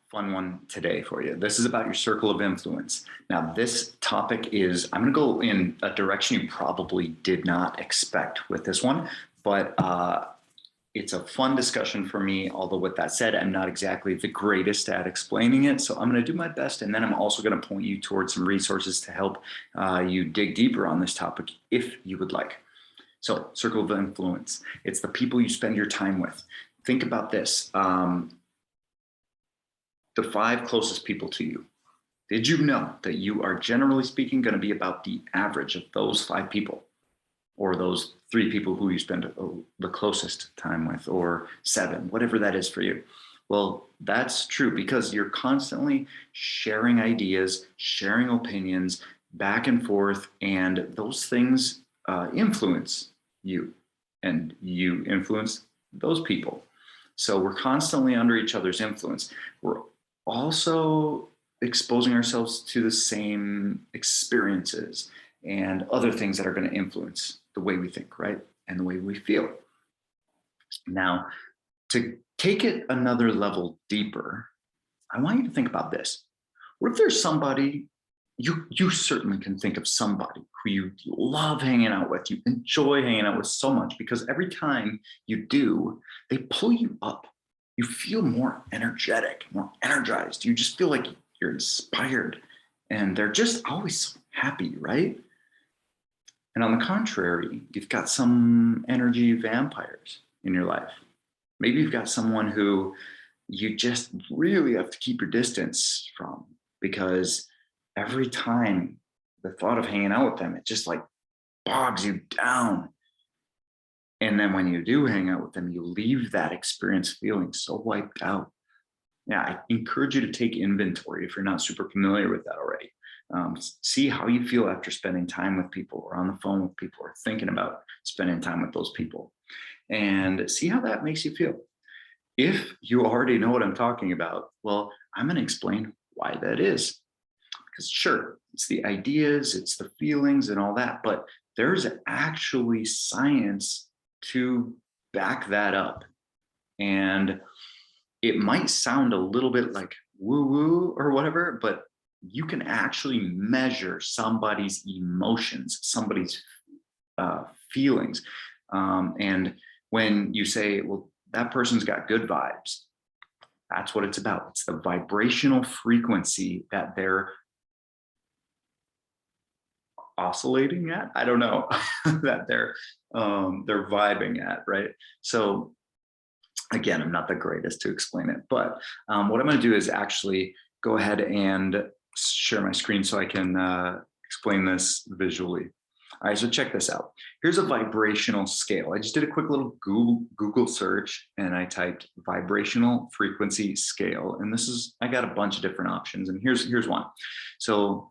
fun one today for you. This is about your circle of influence. Now, this topic is, I'm going to go in a direction you probably did not expect with this one, but it's a fun discussion for me. Although with that said, I'm not exactly the greatest at explaining it. So I'm going to do my best. And then I'm also going to point you towards some resources to help you dig deeper on this topic if you would like. So circle of influence, it's the people you spend your time with. Think about this. The 5 closest people to you. Did you know that you are generally speaking going to be about the average of those 5 people, or those 3 people who you spend the closest time with, or 7, whatever that is for you? Well, that's true because you're constantly sharing ideas, sharing opinions back and forth, and those things influence you, and you influence those people. So we're constantly under each other's influence. We're also exposing ourselves to the same experiences and other things that are going to influence the way we think, right? And the way we feel. Now, to take it another level deeper, I want you to think about this. What if there's somebody, you certainly can think of somebody who you love hanging out with, you enjoy hanging out with so much, because every time you do, they pull you up. You feel more energetic, more energized. You just feel like you're inspired, and they're just always so happy, right? And on the contrary, you've got some energy vampires in your life. Maybe you've got someone who you just really have to keep your distance from, because every time the thought of hanging out with them, it just like bogs you down. And then when you do hang out with them, you leave that experience feeling so wiped out. Yeah, I encourage you to take inventory if you're not super familiar with that already. See how you feel after spending time with people, or on the phone with people, or thinking about spending time with those people, and see how that makes you feel. If you already know what I'm talking about, well, I'm going to explain why that is. Because sure, it's the ideas, it's the feelings and all that, but there's actually science to back that up. And it might sound a little bit like woo-woo or whatever, but you can actually measure somebody's emotions, somebody's feelings. And when you say, well, that person's got good vibes, that's what it's about. It's the vibrational frequency that they're oscillating at. I don't know that they're vibing at, right? So again, I'm not the greatest to explain it, but what I'm going to do is actually go ahead and share my screen so I can explain this visually. All right, so check this out. Here's a vibrational scale. I just did a quick little Google search, and I typed vibrational frequency scale. And this is, I got a bunch of different options, and here's one. So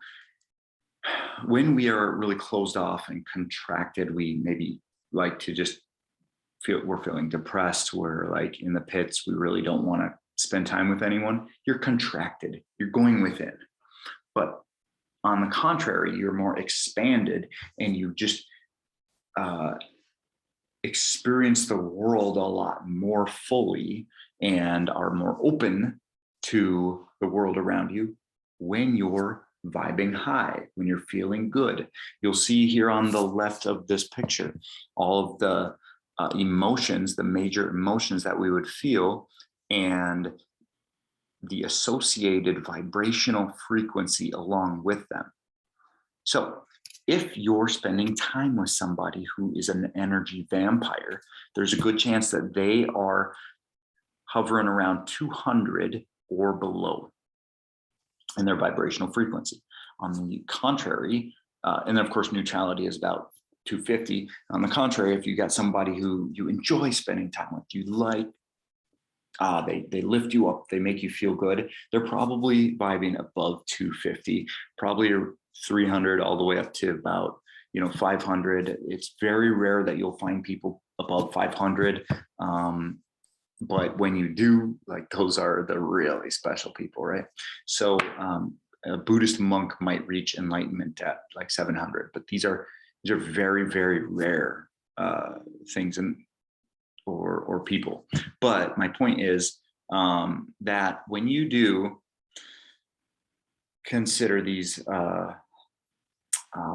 when we are really closed off and contracted, we maybe like to just we're feeling depressed, we're like in the pits, we really don't want to spend time with anyone. You're contracted, you're going within. But on the contrary, you're more expanded, and you just experience the world a lot more fully and are more open to the world around you when you're vibing high, when you're feeling good. You'll see here on the left of this picture all of the emotions, the major emotions that we would feel, and the associated vibrational frequency along with them. So if you're spending time with somebody who is an energy vampire, there's a good chance that they are hovering around 200 or below in their vibrational frequency. On the contrary, and then of course neutrality is about 250. On the contrary, if you got somebody who you enjoy spending time with, you like, they lift you up, they make you feel good, they're probably vibing above 250, probably 300 all the way up to about 500. It's very rare that you'll find people above 500. But when you do, like, those are the really special people, right? So a Buddhist monk might reach enlightenment at like 700, but these are very, very rare things or people. But my point is, that when you do consider these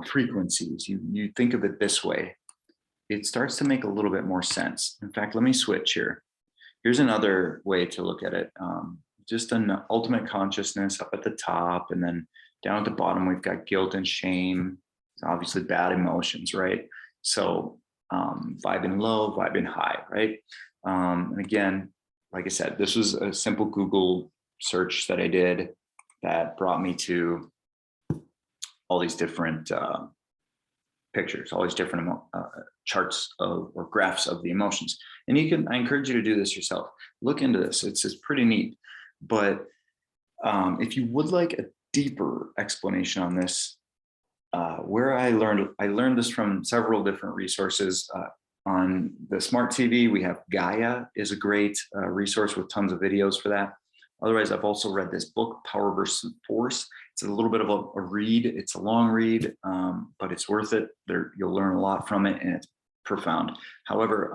frequencies, you think of it this way, it starts to make a little bit more sense. In fact, let me switch here. Here's another way to look at it. Just an ultimate consciousness up at the top, and then down at the bottom, we've got guilt and shame. It's obviously bad emotions, right? So vibing low, vibing high, right? And again, like I said, this was a simple Google search that I did that brought me to all these different pictures, all these different charts of, or graphs of the emotions. And I encourage you to do this yourself. Look into this, it's pretty neat. But if you would like a deeper explanation on this, where I learned this from several different resources. On the smart TV, we have Gaia is a great resource with tons of videos for that. Otherwise, I've also read this book, Power versus Force. It's a little bit of a read. It's a long read, but it's worth it. You'll learn a lot from it, and it's profound. However,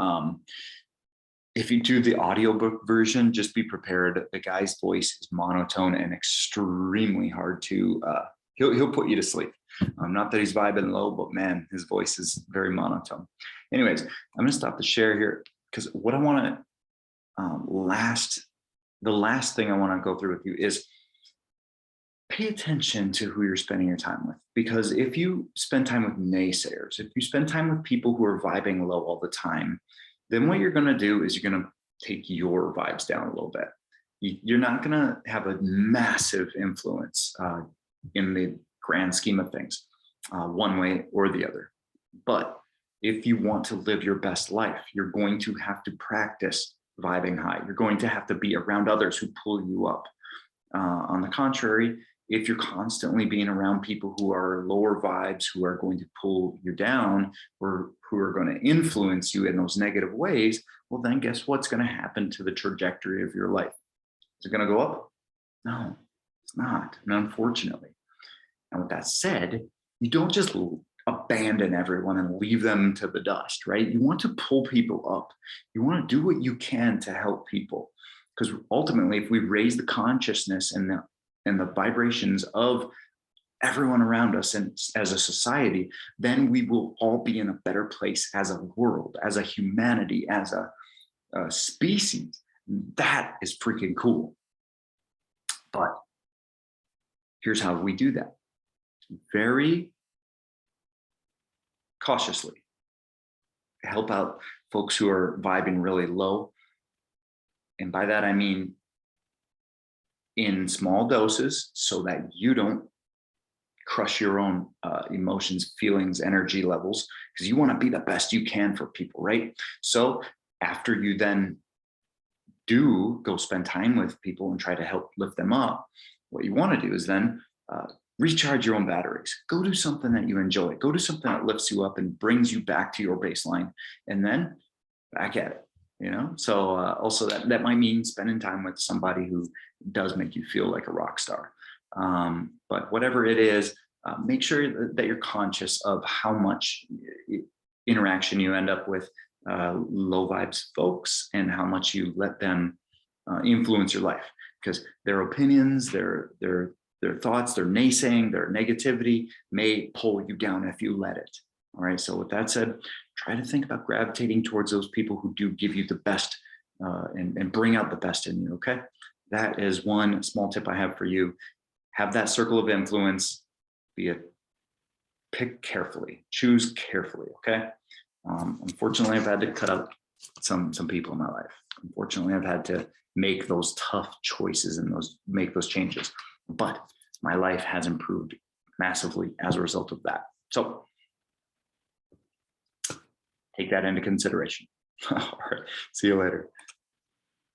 if you do the audiobook version, just be prepared. The guy's voice is monotone and extremely hard to, he'll put you to sleep. Not that he's vibing low, but man, his voice is very monotone. Anyways, I'm gonna stop the share here, because what I wanna, the last thing I wanna go through with you is pay attention to who you're spending your time with. Because if you spend time with naysayers, if you spend time with people who are vibing low all the time, then what you're gonna do is you're gonna take your vibes down a little bit. You're not gonna have a massive influence in the grand scheme of things, one way or the other. But if you want to live your best life, you're going to have to practice vibing high. You're going to have to be around others who pull you up. On the contrary, if you're constantly being around people who are lower vibes, who are going to pull you down, or who are going to influence you in those negative ways, well, then guess what's going to happen to the trajectory of your life? Is it going to go up? No, it's not, and unfortunately. And with that said, you don't just abandon everyone and leave them to the dust, right? You want to pull people up. You want to do what you can to help people. Because ultimately, if we raise the consciousness and the vibrations of everyone around us and as a society, then we will all be in a better place as a world, as a humanity, as a species. That is freaking cool. But here's how we do that. Very cautiously. Help out folks who are vibing really low. And by that, I mean in small doses, so that you don't crush your own emotions, feelings, energy levels, because you want to be the best you can for people, right? So after you then do go spend time with people and try to help lift them up, what you want to do is then recharge your own batteries. Go do something that you enjoy. Go do something that lifts you up and brings you back to your baseline, and then back at it, you know? So also that might mean spending time with somebody who does make you feel like a rock star. But whatever it is, make sure that you're conscious of how much interaction you end up with low vibes folks, and how much you let them influence your life, because their opinions, their thoughts, their naysaying, their negativity may pull you down if you let it. All right. So with that said, try to think about gravitating towards those people who do give you the best and bring out the best in you. Okay. That is one small tip I have for you. Have that circle of influence. Pick carefully, choose carefully. Okay. Unfortunately, I've had to cut out some people in my life. Unfortunately, I've had to make those tough choices and make those changes. But my life has improved massively as a result of that. So take that into consideration. All right. See you later.